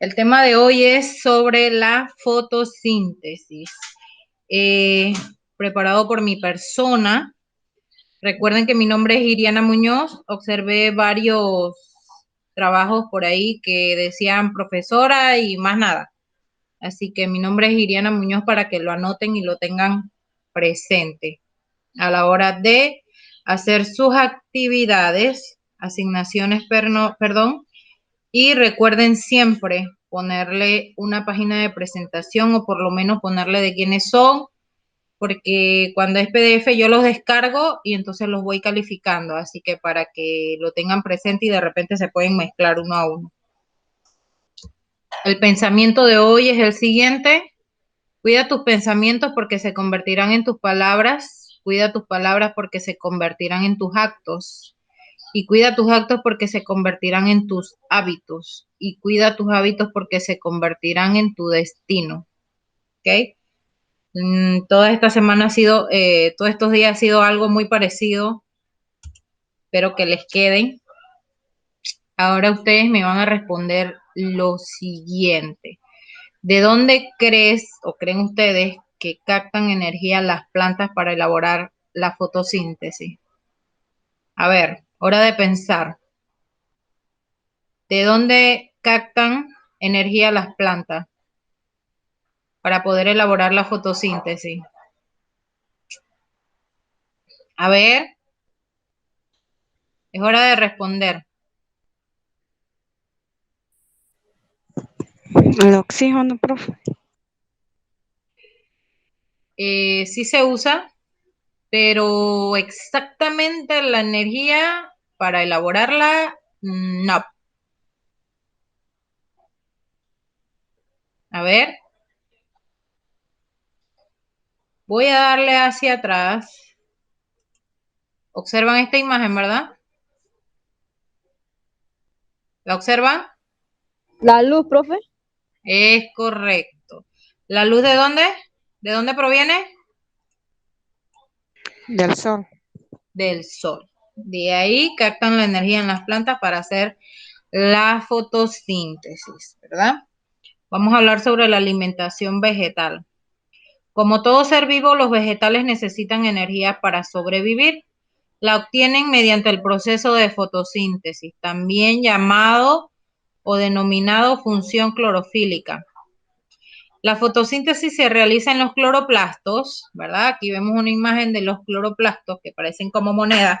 El tema de hoy es sobre la fotosíntesis, preparado por mi persona. Recuerden que mi nombre es Iriana Muñoz. Observé varios trabajos por ahí que decían profesora y más nada. Así que mi nombre es Iriana Muñoz para que lo anoten y lo tengan presente a la hora de hacer sus actividades, asignaciones, perdón. Y recuerden siempre ponerle una página de presentación o por lo menos ponerle de quiénes son, porque cuando es PDF yo los descargo y entonces los voy calificando, así que para que lo tengan presente y de repente se pueden mezclar uno a uno. El pensamiento de hoy es el siguiente: cuida tus pensamientos porque se convertirán en tus palabras, cuida tus palabras porque se convertirán en tus actos. Y cuida tus actos porque se convertirán en tus hábitos. Y cuida tus hábitos porque se convertirán en tu destino. ¿Ok? Toda esta semana ha sido, todos estos días ha sido algo muy parecido. Espero que les queden. Ahora ustedes me van a responder lo siguiente. ¿De dónde crees o creen ustedes que captan energía las plantas para elaborar la fotosíntesis? A ver, hora de pensar. ¿De dónde captan energía las plantas para poder elaborar la fotosíntesis? A ver, es hora de responder. El oxígeno, profe. Sí se usa, pero exactamente la energía para elaborarla, no. A ver, voy a darle hacia atrás. Observan esta imagen, ¿verdad? ¿La observan? La luz, profe. Es correcto. ¿La luz de dónde? ¿De dónde proviene? Del sol. Del sol. De ahí captan la energía en las plantas para hacer la fotosíntesis, ¿verdad? Vamos a hablar sobre la alimentación vegetal. Como todo ser vivo, los vegetales necesitan energía para sobrevivir. La obtienen mediante el proceso de fotosíntesis, también llamado o denominado función clorofílica. La fotosíntesis se realiza en los cloroplastos, ¿verdad? Aquí vemos una imagen de los cloroplastos que parecen como monedas,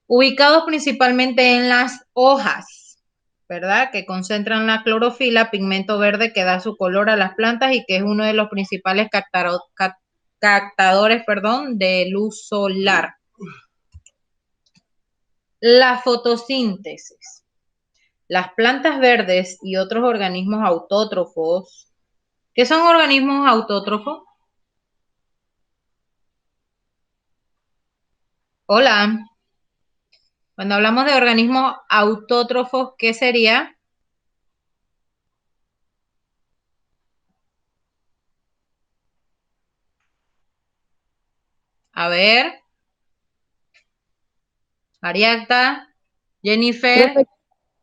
ubicados principalmente en las hojas, ¿verdad? Que concentran la clorofila, pigmento verde que da su color a las plantas y que es uno de los principales captadores, de luz solar. La fotosíntesis. Las plantas verdes y otros organismos autótrofos. ¿Qué son organismos autótrofos? Hola. Cuando hablamos de organismos autótrofos, ¿qué sería? A ver, Ariadna, Jennifer. Profe,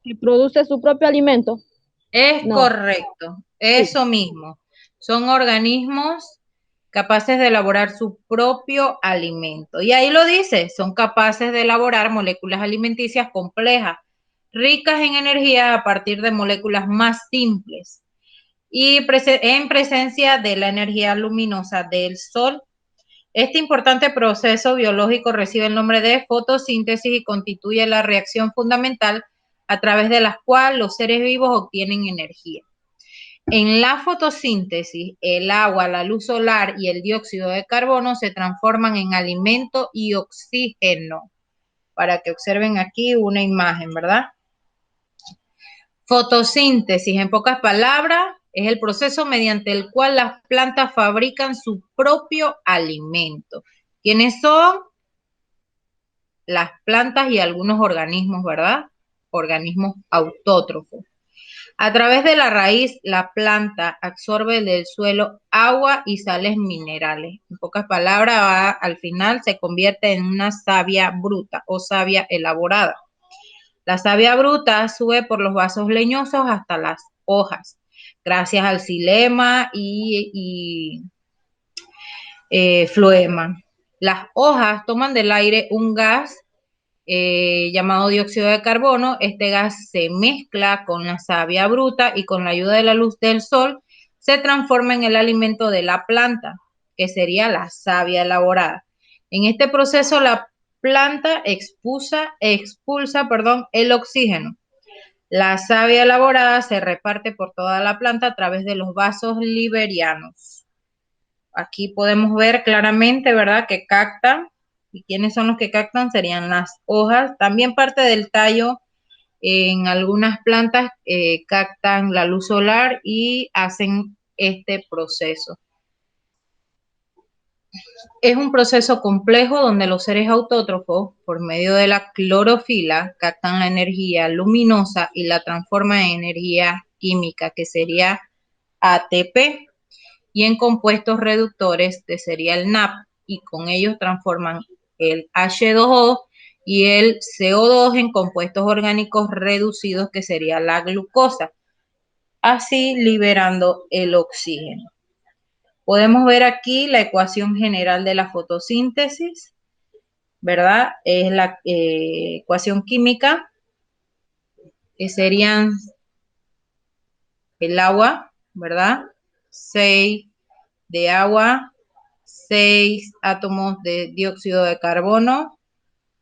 que produce su propio alimento. Es No. correcto, Sí. eso mismo. Son organismos capaces de elaborar su propio alimento. Y ahí lo dice, son capaces de elaborar moléculas alimenticias complejas, ricas en energía a partir de moléculas más simples y en presencia de la energía luminosa del sol. Este importante proceso biológico recibe el nombre de fotosíntesis y constituye la reacción fundamental a través de la cual los seres vivos obtienen energía. En la fotosíntesis, el agua, la luz solar y el dióxido de carbono se transforman en alimento y oxígeno. Para que observen aquí una imagen, ¿verdad? Fotosíntesis, en pocas palabras, es el proceso mediante el cual las plantas fabrican su propio alimento. ¿Quiénes son? Las plantas y algunos organismos, ¿verdad? Organismos autótrofos. A través de la raíz, la planta absorbe del suelo agua y sales minerales. En pocas palabras, al final se convierte en una savia bruta o savia elaborada. La savia bruta sube por los vasos leñosos hasta las hojas, gracias al xilema y floema. Las hojas toman del aire un gas llamado dióxido de carbono. Este gas se mezcla con la savia bruta y con la ayuda de la luz del sol se transforma en el alimento de la planta, que sería la savia elaborada. En este proceso la planta expulsa el oxígeno. La savia elaborada se reparte por toda la planta a través de los vasos liberianos. Aquí podemos ver claramente, ¿verdad?, que captan. ¿Y quiénes son los que captan? Serían las hojas. También parte del tallo. En algunas plantas captan la luz solar y hacen este proceso. Es un proceso complejo donde los seres autótrofos, por medio de la clorofila, captan la energía luminosa y la transforman en energía química, que sería ATP, y en compuestos reductores, que sería el NAP, y con ellos transforman el H2O y el CO2 en compuestos orgánicos reducidos, que sería la glucosa, así liberando el oxígeno. Podemos ver aquí la ecuación general de la fotosíntesis, ¿verdad? Es la ecuación química, que serían el agua, ¿verdad? 6 de agua, 6 átomos de dióxido de carbono,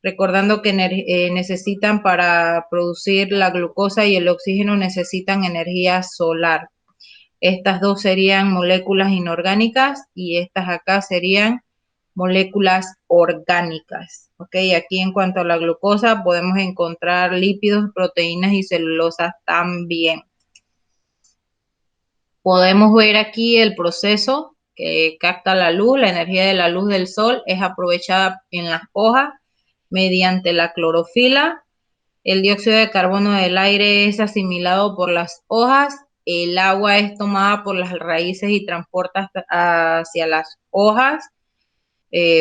recordando que necesitan para producir la glucosa y el oxígeno necesitan energía solar. Estas dos serían moléculas inorgánicas y estas acá serían moléculas orgánicas. ¿Ok? Aquí en cuanto a la glucosa podemos encontrar lípidos, proteínas y celulosas también. Podemos ver aquí el proceso que capta la luz. La energía de la luz del sol es aprovechada en las hojas mediante la clorofila. El dióxido de carbono del aire es asimilado por las hojas. El agua es tomada por las raíces y transporta hacia las hojas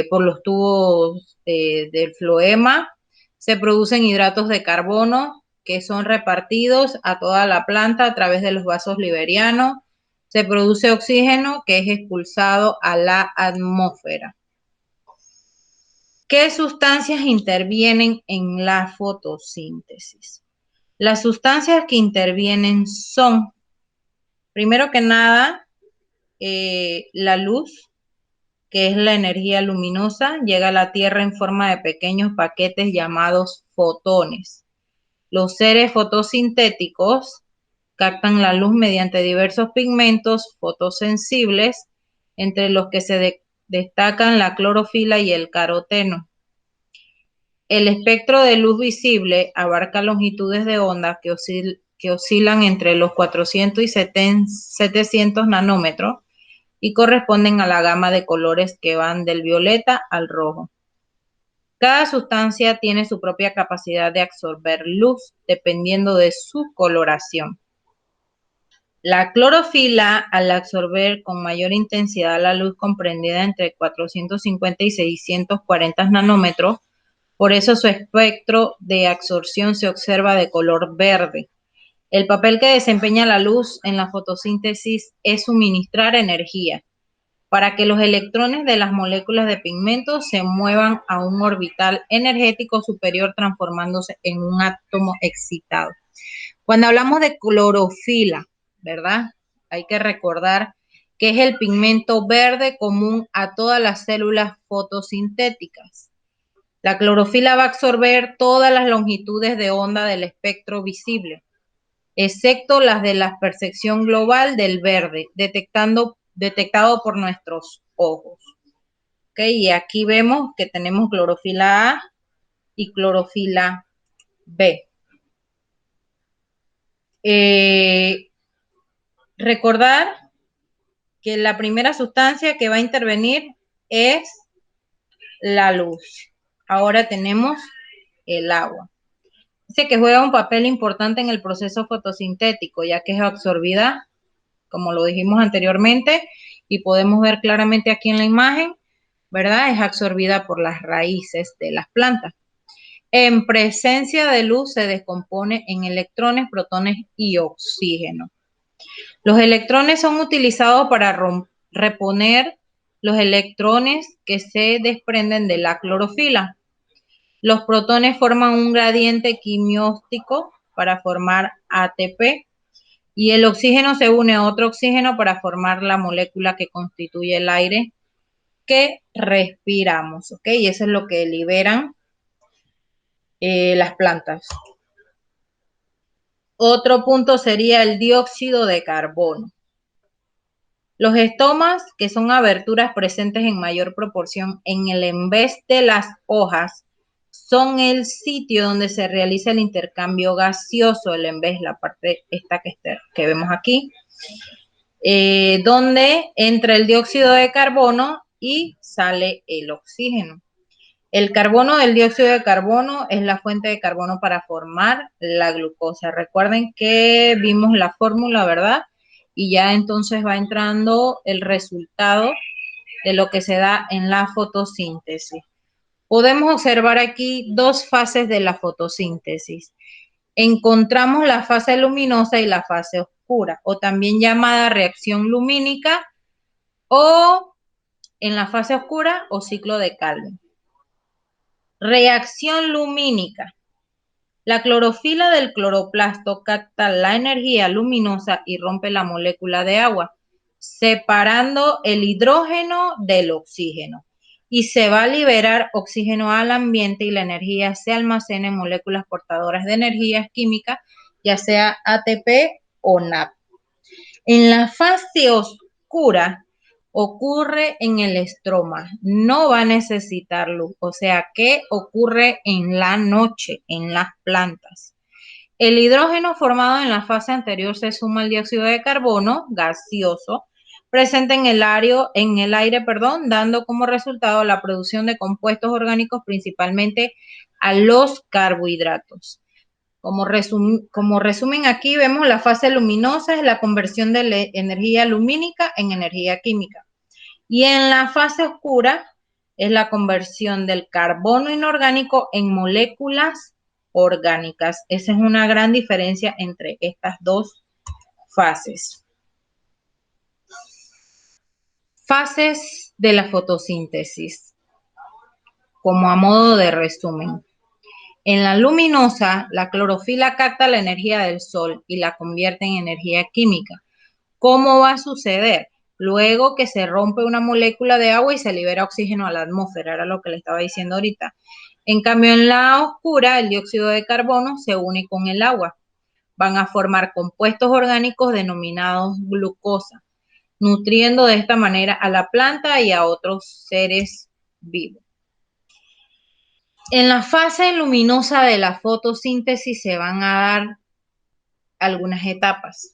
por los tubos del floema. Se producen hidratos de carbono que son repartidos a toda la planta a través de los vasos liberianos. Se produce oxígeno que es expulsado a la atmósfera. ¿Qué sustancias intervienen en la fotosíntesis? Las sustancias que intervienen son, primero que nada, la luz, que es la energía luminosa, llega a la Tierra en forma de pequeños paquetes llamados fotones. Los seres fotosintéticos captan la luz mediante diversos pigmentos fotosensibles, entre los que se destacan la clorofila y el caroteno. El espectro de luz visible abarca longitudes de onda que oscilan entre los 400 y 700 nanómetros y corresponden a la gama de colores que van del violeta al rojo. Cada sustancia tiene su propia capacidad de absorber luz dependiendo de su coloración. La clorofila, al absorber con mayor intensidad la luz comprendida entre 450 y 640 nanómetros, por eso su espectro de absorción se observa de color verde. El papel que desempeña la luz en la fotosíntesis es suministrar energía para que los electrones de las moléculas de pigmentos se muevan a un orbital energético superior, transformándose en un átomo excitado. Cuando hablamos de clorofila, ¿verdad? Hay que recordar que es el pigmento verde común a todas las células fotosintéticas. La clorofila va a absorber todas las longitudes de onda del espectro visible, excepto las de la percepción global del verde, detectado por nuestros ojos. ¿Ok? Y aquí vemos que tenemos clorofila A y clorofila B. Recordar que la primera sustancia que va a intervenir es la luz. Ahora tenemos el agua. Dice que juega un papel importante en el proceso fotosintético, ya que es absorbida, como lo dijimos anteriormente, y podemos ver claramente aquí en la imagen, ¿verdad? Es absorbida por las raíces de las plantas. En presencia de luz se descompone en electrones, protones y oxígeno. Los electrones son utilizados para reponer los electrones que se desprenden de la clorofila. Los protones forman un gradiente quimiótico para formar ATP y el oxígeno se une a otro oxígeno para formar la molécula que constituye el aire que respiramos, ¿ok? Y eso es lo que liberan las plantas. Otro punto sería el dióxido de carbono. Los estomas, que son aberturas presentes en mayor proporción en el envés de las hojas, son el sitio donde se realiza el intercambio gaseoso, el envés, la parte esta que vemos aquí, donde entra el dióxido de carbono y sale el oxígeno. El carbono del dióxido de carbono es la fuente de carbono para formar la glucosa. Recuerden que vimos la fórmula, ¿verdad? Y ya entonces va entrando el resultado de lo que se da en la fotosíntesis. Podemos observar aquí dos fases de la fotosíntesis. Encontramos la fase luminosa y la fase oscura, o también llamada reacción lumínica, o en la fase oscura o ciclo de Calvin. Reacción lumínica. La clorofila del cloroplasto capta la energía luminosa y rompe la molécula de agua, separando el hidrógeno del oxígeno. Y se va a liberar oxígeno al ambiente y la energía se almacena en moléculas portadoras de energía química, ya sea ATP o NAP. En la fase oscura ocurre en el estroma, no va a necesitar luz, o sea que ocurre en la noche, en las plantas. El hidrógeno formado en la fase anterior se suma al dióxido de carbono gaseoso presente en el aire, dando como resultado la producción de compuestos orgánicos, principalmente a los carbohidratos. Como resumen aquí vemos la fase luminosa es la conversión de la energía lumínica en energía química. Y en la fase oscura es la conversión del carbono inorgánico en moléculas orgánicas. Esa es una gran diferencia entre estas dos fases. Fases de la fotosíntesis, como a modo de resumen. En la luminosa, la clorofila capta la energía del sol y la convierte en energía química. ¿Cómo va a suceder? Luego que se rompe una molécula de agua y se libera oxígeno a la atmósfera, era lo que le estaba diciendo ahorita. En cambio, en la oscura, el dióxido de carbono se une con el agua. Van a formar compuestos orgánicos denominados glucosa, nutriendo de esta manera a la planta y a otros seres vivos. En la fase luminosa de la fotosíntesis se van a dar algunas etapas.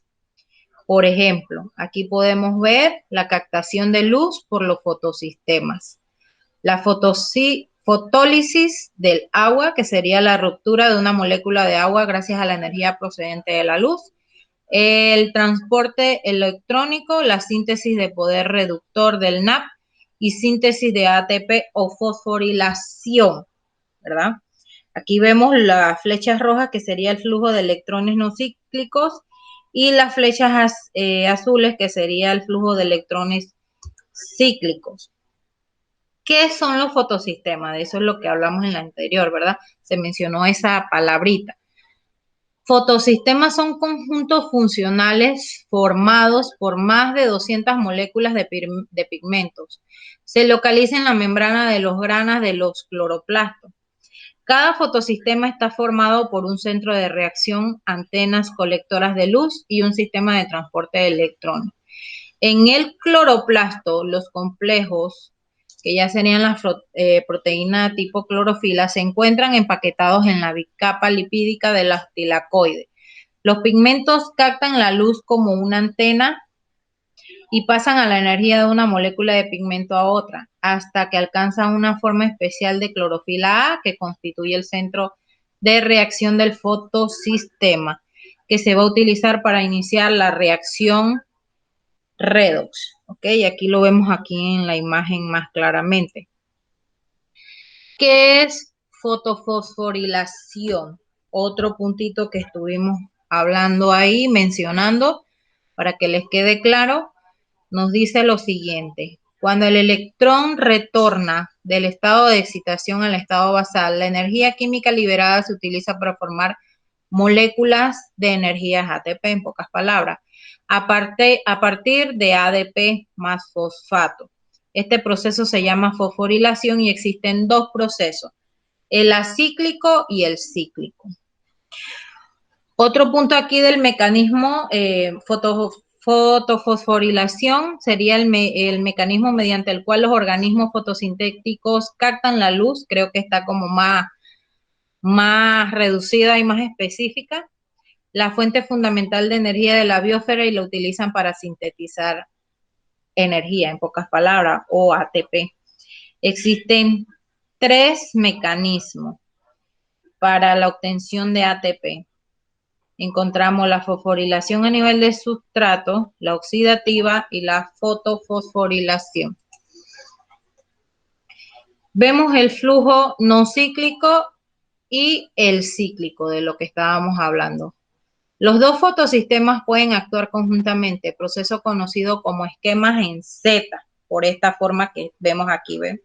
Por ejemplo, aquí podemos ver la captación de luz por los fotosistemas. La fotólisis del agua, que sería la ruptura de una molécula de agua gracias a la energía procedente de la luz. El transporte electrónico, la síntesis de poder reductor del NAP y síntesis de ATP o fosforilación, ¿verdad? Aquí vemos las flechas rojas, que sería el flujo de electrones no cíclicos, y las flechas azules, que sería el flujo de electrones cíclicos. ¿Qué son los fotosistemas? De eso es lo que hablamos en la anterior, ¿verdad? Se mencionó esa palabrita. Fotosistemas son conjuntos funcionales formados por más de 200 moléculas de pigmentos. Se localiza en la membrana de los granos de los cloroplastos. Cada fotosistema está formado por un centro de reacción, antenas colectoras de luz y un sistema de transporte de electrones. En el cloroplasto, los complejos, que ya serían las proteínas tipo clorofila, se encuentran empaquetados en la bicapa lipídica de la tilacoide. Los pigmentos captan la luz como una antena y pasan a la energía de una molécula de pigmento a otra, hasta que alcanzan una forma especial de clorofila A, que constituye el centro de reacción del fotosistema, que se va a utilizar para iniciar la reacción redox. ¿Ok? Aquí lo vemos aquí en la imagen más claramente. ¿Qué es fotofosforilación? Otro puntito que estuvimos hablando ahí, mencionando. Para que les quede claro, nos dice lo siguiente. Cuando el electrón retorna del estado de excitación al estado basal, la energía química liberada se utiliza para formar moléculas de energías ATP, en pocas palabras, a partir de ADP más fosfato. Este proceso se llama fosforilación y existen dos procesos, el acíclico y el cíclico. Otro punto aquí del mecanismo fotofosforilación sería el mecanismo mediante el cual los organismos fotosintéticos captan la luz. Creo que está como más reducida y más específica. La fuente fundamental de energía de la biosfera y la utilizan para sintetizar energía, en pocas palabras, o ATP. Existen 3 mecanismos para la obtención de ATP. Encontramos la fosforilación a nivel de sustrato, la oxidativa y la fotofosforilación. Vemos el flujo no cíclico y el cíclico de lo que estábamos hablando. Los dos fotosistemas pueden actuar conjuntamente, proceso conocido como esquemas en Z, por esta forma que vemos aquí, ¿ven?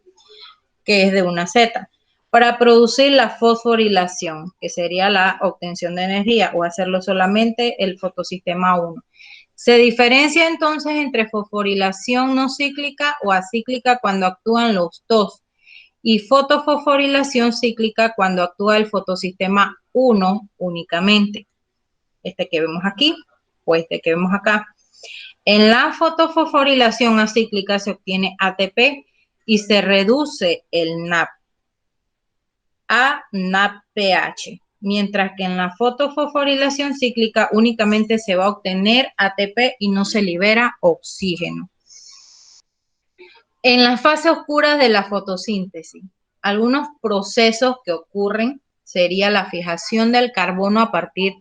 Que es de una Z, para producir la fosforilación, que sería la obtención de energía, o hacerlo solamente el fotosistema 1. Se diferencia entonces entre fosforilación no cíclica o acíclica cuando actúan los dos, y fotofosforilación cíclica cuando actúa el fotosistema 1 únicamente. Este que vemos aquí o este que vemos acá. En la fotofosforilación acíclica se obtiene ATP y se reduce el NAP a NADPH, mientras que en la fotofosforilación cíclica únicamente se va a obtener ATP y no se libera oxígeno. En la fase oscura de la fotosíntesis, algunos procesos que ocurren sería la fijación del carbono a partir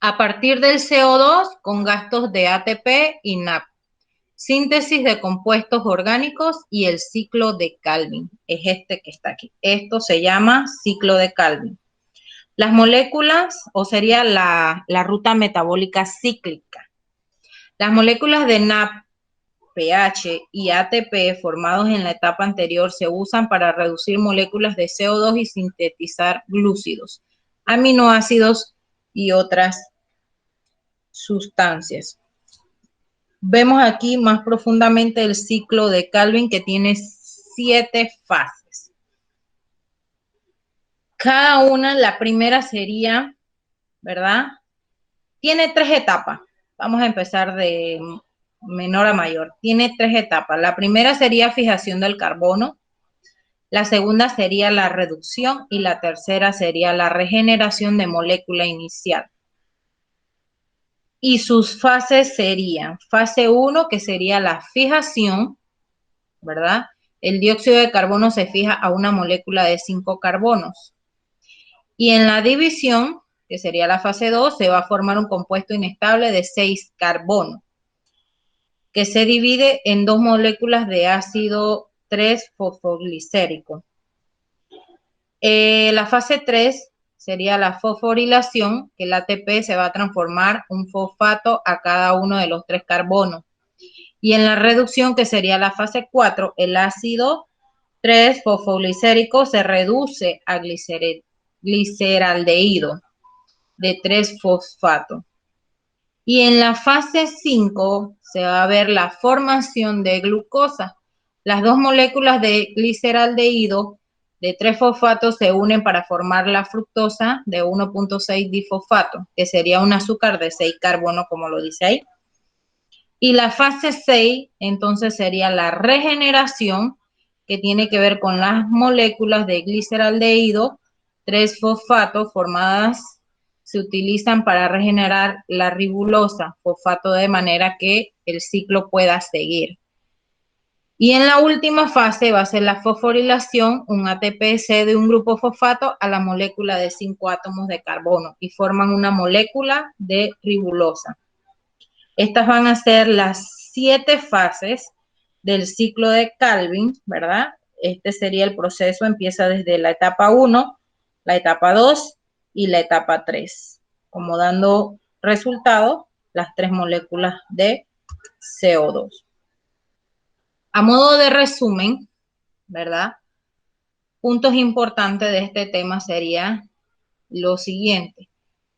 a partir del CO2 con gastos de ATP y NAP, síntesis de compuestos orgánicos y el ciclo de Calvin. Es este que está aquí. Esto se llama ciclo de Calvin. Las moléculas, o sería la ruta metabólica cíclica. Las moléculas de NAP, pH y ATP formados en la etapa anterior se usan para reducir moléculas de CO2 y sintetizar glúcidos, aminoácidos y otras sustancias. Vemos aquí más profundamente el ciclo de Calvin, que tiene 7 fases. Cada una, la primera sería, ¿verdad? Tiene 3 etapas. Vamos a empezar de menor a mayor. Tiene 3 etapas. La primera sería fijación del carbono. La segunda sería la reducción y la tercera sería la regeneración de molécula inicial. Y sus fases serían, fase 1, que sería la fijación, ¿verdad? El dióxido de carbono se fija a una molécula de 5 carbonos. Y en la división, que sería la fase 2, se va a formar un compuesto inestable de 6 carbonos, que se divide en 2 moléculas de ácido 3-fosfoglicérico. La fase 3 sería la fosforilación, que el ATP se va a transformar un fosfato a cada uno de los 3 carbonos. Y en la reducción, que sería la fase 4, el ácido 3-fosfoglicérico se reduce a gliceraldehído de 3 fosfato. Y en la fase 5 se va a ver la formación de glucosa. Las 2 moléculas de gliceraldehído de 3 fosfatos se unen para formar la fructosa de 1.6 difosfato, que sería un azúcar de 6 carbonos, como lo dice ahí. Y la fase 6, entonces, sería la regeneración, que tiene que ver con las moléculas de gliceraldehído, 3 fosfatos formadas, se utilizan para regenerar la ribulosa, fosfato, de manera que el ciclo pueda seguir. Y en la última fase va a ser la fosforilación, un ATP cede un grupo fosfato a la molécula de 5 átomos de carbono y forman una molécula de ribulosa. Estas van a ser las 7 fases del ciclo de Calvin, ¿verdad? Este sería el proceso, empieza desde la etapa 1, la etapa 2 y la etapa 3. como dando resultado las 3 moléculas de CO2. A modo de resumen, ¿verdad? Puntos importantes de este tema sería lo siguiente.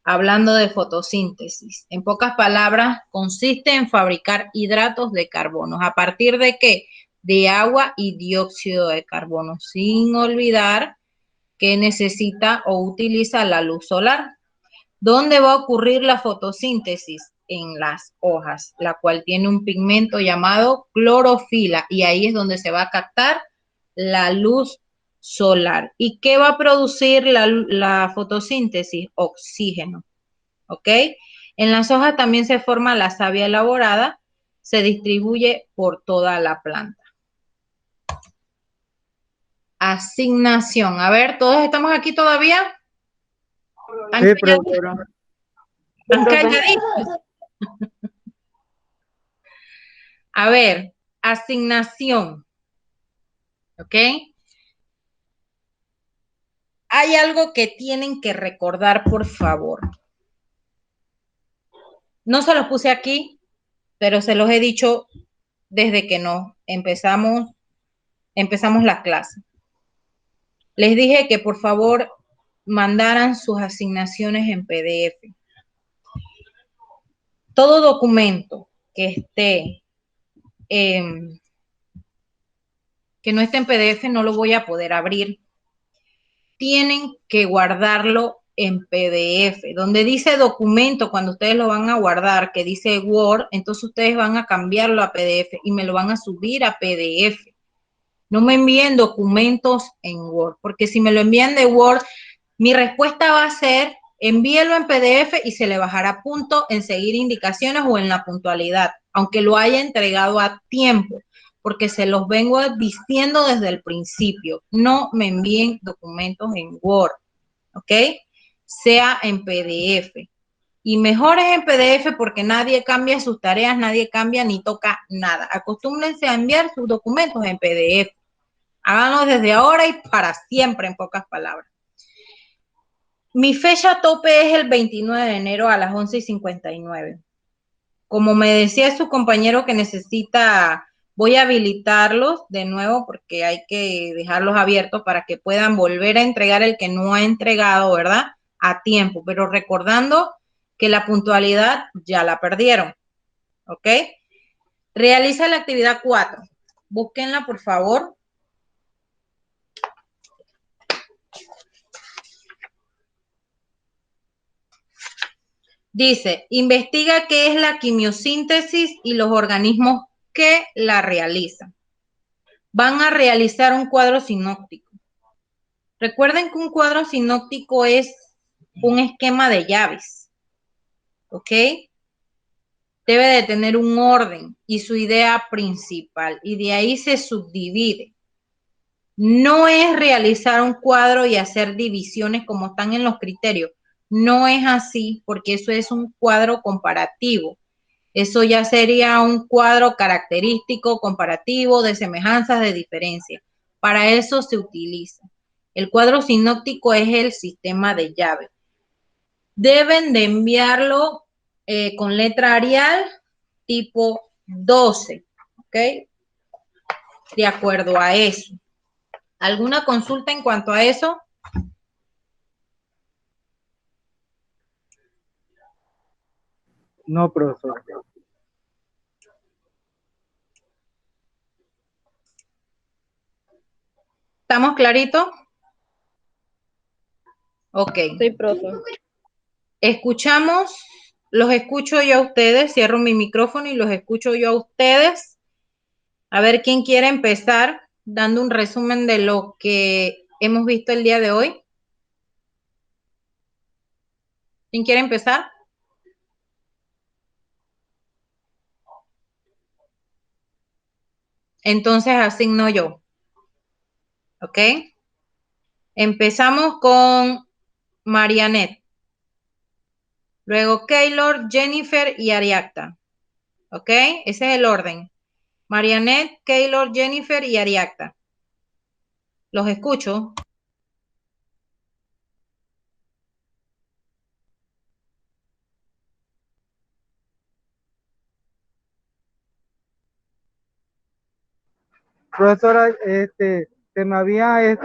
Hablando de fotosíntesis, en pocas palabras, consiste en fabricar hidratos de carbono. ¿A partir de qué? De agua y dióxido de carbono, sin olvidar que necesita o utiliza la luz solar. ¿Dónde va a ocurrir la fotosíntesis? En las hojas, la cual tiene un pigmento llamado clorofila, y ahí es donde se va a captar la luz solar. ¿Y qué va a producir la fotosíntesis? Oxígeno. ¿Ok? En las hojas también se forma la savia elaborada, se distribuye por toda la planta. Asignación. A ver, ¿todos estamos aquí todavía? Sí, profesora. ¿Están calladitos? A ver, asignación. ¿Ok? Hay algo que tienen que recordar, por favor. No se los puse aquí, pero se los he dicho desde que empezamos la clase. Les dije que por favor mandaran sus asignaciones en PDF. Todo documento que no esté en PDF no lo voy a poder abrir. Tienen que guardarlo en PDF. Donde dice documento, cuando ustedes lo van a guardar, que dice Word, entonces ustedes van a cambiarlo a PDF y me lo van a subir a PDF. No me envíen documentos en Word, porque si me lo envían de Word, mi respuesta va a ser, envíelo en PDF y se le bajará punto en seguir indicaciones o en la puntualidad, aunque lo haya entregado a tiempo, porque se los vengo diciendo desde el principio. No me envíen documentos en Word, ¿ok? Sea en PDF. Y mejor es en PDF porque nadie cambia sus tareas, nadie cambia ni toca nada. Acostúmbrense a enviar sus documentos en PDF. Háganlo desde ahora y para siempre, en pocas palabras. Mi fecha tope es el 29 de enero a las 11:59. Como me decía su compañero que necesita, voy a habilitarlos de nuevo porque hay que dejarlos abiertos para que puedan volver a entregar el que no ha entregado, ¿verdad? A tiempo, pero recordando que la puntualidad ya la perdieron, ¿ok? Realiza la actividad 4. Búsquenla, por favor. Dice, investiga qué es la quimiosíntesis y los organismos que la realizan. Van a realizar un cuadro sinóptico. Recuerden que un cuadro sinóptico es un esquema de llaves, ¿ok? Debe de tener un orden y su idea principal, y de ahí se subdivide. No es realizar un cuadro y hacer divisiones como están en los criterios. No es así, porque eso es un cuadro comparativo. Eso ya sería un cuadro característico, comparativo, de semejanzas, de diferencias. Para eso se utiliza. El cuadro sinóptico es el sistema de llave. Deben de enviarlo con letra Arial tipo 12, ¿ok? De acuerdo a eso. ¿Alguna consulta en cuanto a eso? No, profesor. ¿Estamos claritos? Ok. Sí, profe. Los escucho yo a ustedes, cierro mi micrófono y los escucho yo a ustedes. A ver quién quiere empezar dando un resumen de lo que hemos visto el día de hoy. ¿Quién quiere empezar? Entonces asigno yo. ¿Ok? Empezamos con Marianet. Luego Keylor, Jennifer y Ariacta. ¿Ok? Ese es el orden. Marianet, Keylor, Jennifer y Ariacta. Los escucho. Profesora, se me había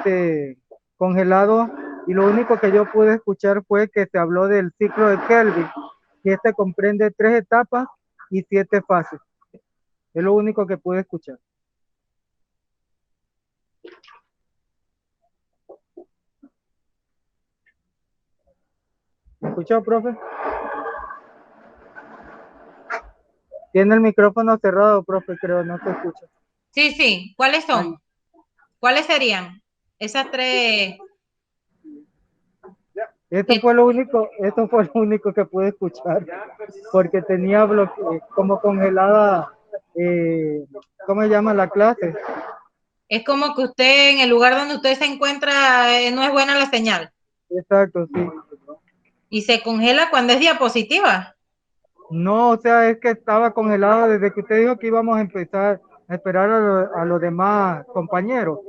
congelado y lo único que yo pude escuchar fue que se habló del ciclo de Kelvin, que este comprende 3 etapas y 7 fases. Es lo único que pude escuchar. ¿Me escuchó, profe? Tiene el micrófono cerrado, profe, creo, no se escucha. Sí, sí. ¿Cuáles son? ¿Cuáles serían? Esas 3. Esto fue lo único que pude escuchar, porque tenía como congelada, ¿cómo se llama la clase? Es como que usted, en el lugar donde usted se encuentra, no es buena la señal. Exacto, sí. Y se congela cuando es diapositiva. No, o sea, es que estaba congelado desde que usted dijo que íbamos a empezar a esperar a los demás compañeros.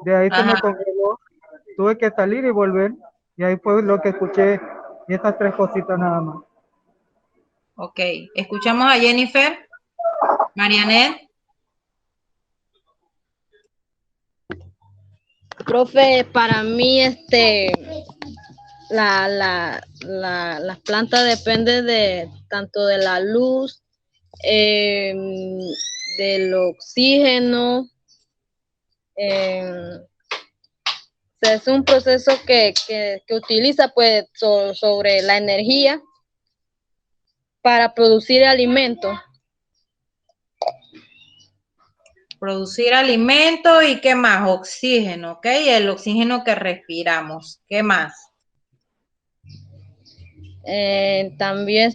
De ahí se me Ajá. congeló, tuve que salir y volver, y ahí fue lo que escuché, y estas 3 cositas nada más. Ok. Escuchamos a Jennifer. Marianet. Profe, para mí, las plantas dependen de tanto de la luz, del oxígeno. O sea, es un proceso que utiliza pues sobre la energía para producir alimento. Producir alimento y ¿qué más? Oxígeno, ¿ok? El oxígeno que respiramos. ¿Qué más? También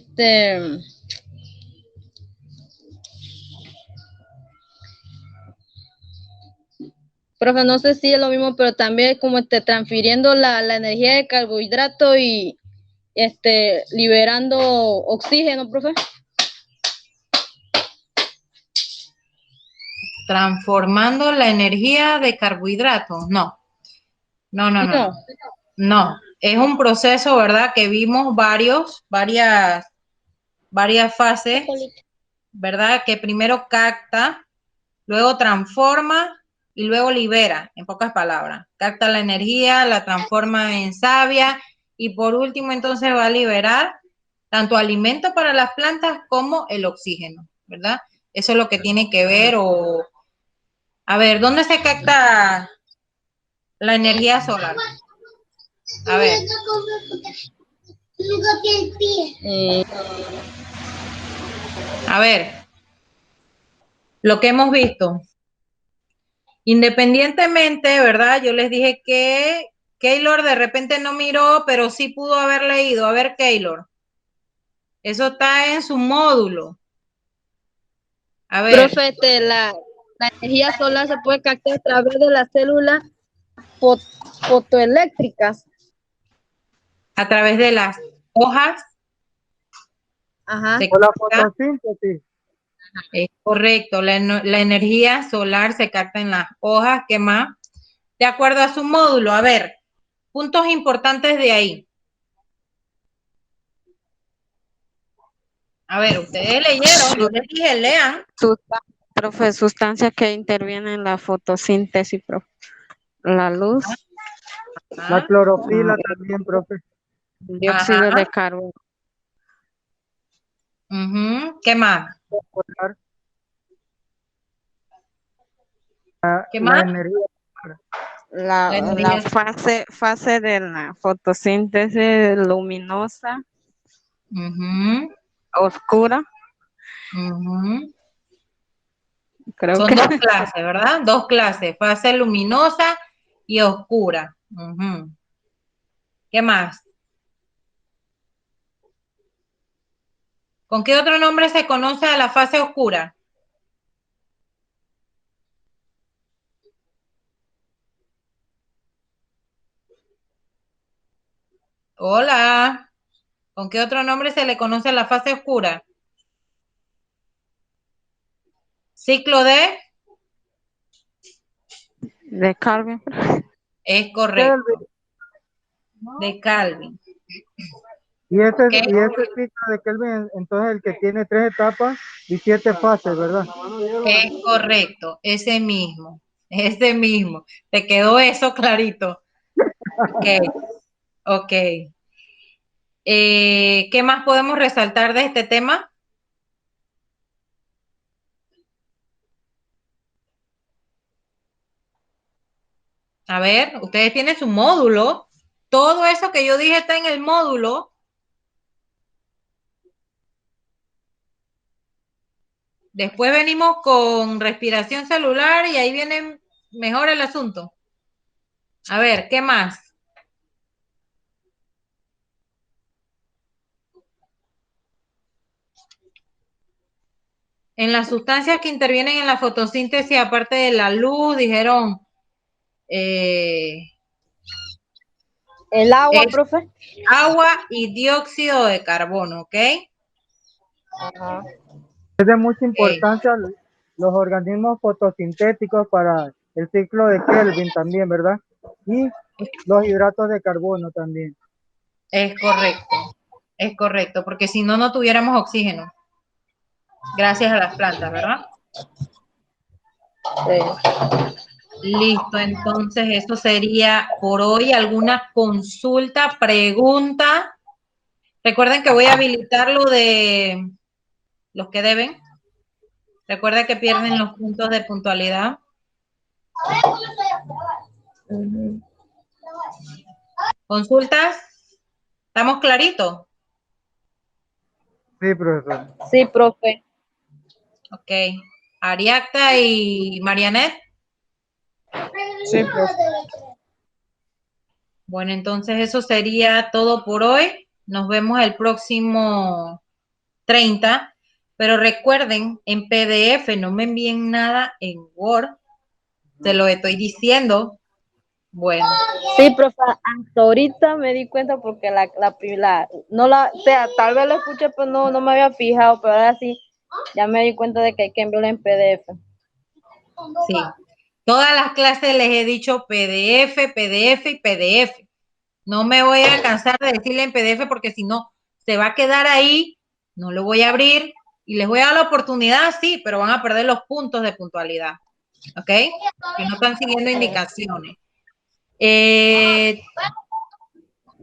profe, no sé si es lo mismo, pero también como transfiriendo la energía de carbohidrato y liberando oxígeno, profe. Transformando la energía de carbohidratos. No. No. Es un proceso, ¿verdad? Que vimos varias fases, ¿verdad? Que primero capta, luego transforma y luego libera, en pocas palabras. Capta la energía, la transforma en savia y por último entonces va a liberar tanto alimento para las plantas como el oxígeno, ¿verdad? Eso es lo que tiene que ver a ver, ¿dónde se capta la energía solar? A ver. A ver, lo que hemos visto. Independientemente, ¿verdad? Yo les dije que Keylor de repente no miró, pero sí pudo haber leído. A ver, Keylor. Eso está en su módulo. A ver. Profe, la energía solar se puede captar a través de las células fotoeléctricas. A través de las hojas. Ajá. O la fotosíntesis. Es correcto. La energía solar se capta en las hojas. ¿Qué más? De acuerdo a su módulo. A ver, puntos importantes de ahí. A ver, ustedes leyeron, yo les dije, lean. Profe, sustancias que intervienen en la fotosíntesis, profe. La luz, La clorofila también, profe. el dióxido de carbono. ¿Qué más? ¿Qué La más? energía. La fase de la fotosíntesis luminosa, oscura. Creo Son que 2 clases, ¿verdad? 2 clases, fase luminosa y oscura. ¿Qué más? ¿Con qué otro nombre se conoce a la fase oscura? Hola. ¿Con qué otro nombre se le conoce a la fase oscura? Ciclo de Calvin. Es correcto. De Calvin. Y ¿ok? ese ciclo de Kelvin, entonces el que tiene 3 etapas y 7 fases, ¿verdad? Es correcto, ese mismo, ese mismo. ¿Te quedó eso clarito? Ok, ok. ¿Qué más podemos resaltar de este tema? A ver, ustedes tienen su módulo. Todo eso que yo dije está en el módulo. Después venimos con respiración celular y ahí viene mejor el asunto. A ver, ¿qué más? En las sustancias que intervienen en la fotosíntesis, aparte de la luz, dijeron El agua, profe. agua y dióxido de carbono, ¿ok? Ajá. Es de mucha Ok. importancia los organismos fotosintéticos para el ciclo de Kelvin también, ¿verdad? Y los hidratos de carbono también. Es correcto, porque si no, no tuviéramos oxígeno. Gracias a las plantas, ¿verdad? Sí. Listo, entonces eso sería por hoy. ¿Alguna consulta, pregunta? Recuerden que voy a habilitar lo de los que deben. Recuerden que pierden los puntos de puntualidad. Ujú. ¿Consultas? ¿Estamos claritos? Sí, profesor. Sí, profe. Ok. Ariacta y Marianet. Sí, profe. Bueno, entonces eso sería todo por hoy. Nos vemos el próximo 30. Pero recuerden, en PDF no me envíen nada en Word. Se lo estoy diciendo. Bueno, Sí, profe, hasta ahorita me di cuenta porque no la, o sea, tal vez lo escuché, pero no me había fijado, pero ahora sí, ya me di cuenta de que hay que enviarlo en PDF. sí. Todas las clases les he dicho PDF, PDF y PDF. No me voy a cansar de decirle en PDF porque si no, se va a quedar ahí, no lo voy a abrir y les voy a dar la oportunidad, sí, pero van a perder los puntos de puntualidad. ¿Ok? Que no están siguiendo indicaciones.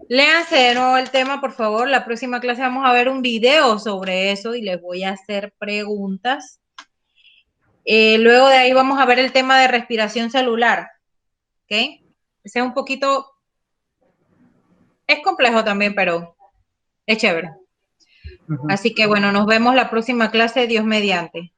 Léanse de nuevo el tema, por favor. La próxima clase vamos a ver un video sobre eso y les voy a hacer preguntas. Luego de ahí vamos a ver el tema de respiración celular. ¿Ok? Ese es un poquito, es complejo también, pero es chévere. Ujú. Así que bueno, nos vemos la próxima clase, Dios mediante.